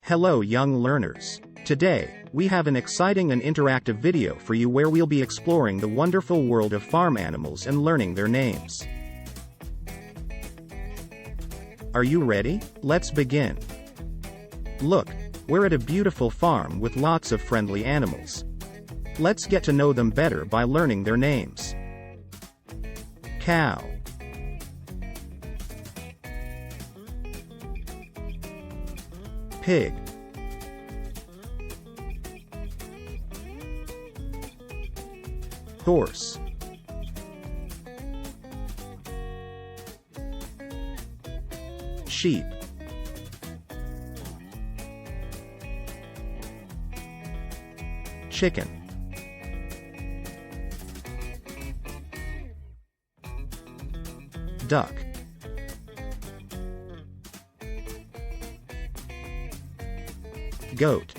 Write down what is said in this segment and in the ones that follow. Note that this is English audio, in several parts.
Hello young learners. Today, we have an exciting and interactive video for you where we'll be exploring the wonderful world of farm animals and learning their names. Are you ready? Let's begin. Look, we're at a beautiful farm with lots of friendly animals. Let's get to know them better by learning their names. Cow. Pig. Horse. Sheep. Chicken. Duck. Goat.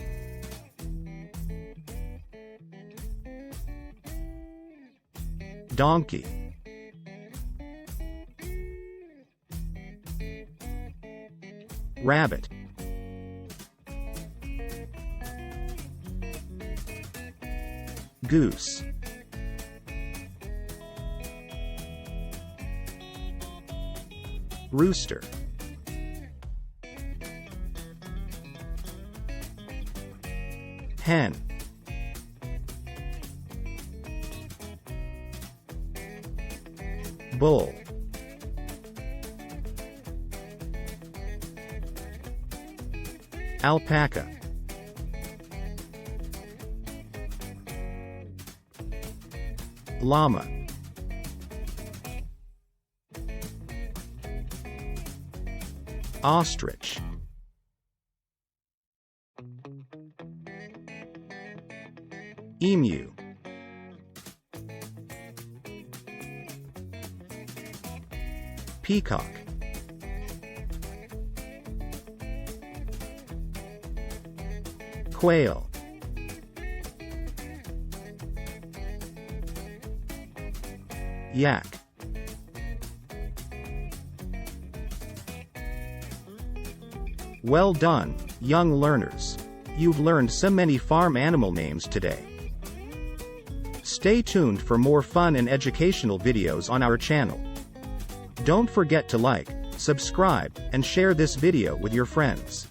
Donkey. Rabbit. Goose. Rooster. Hen. Bull. Alpaca. Llama. Ostrich. Emu. Peacock. Quail. Yak. Well done, young learners. You've learned so many farm animal names today. Stay tuned for more fun and educational videos on our channel. Don't forget to like, subscribe, and share this video with your friends.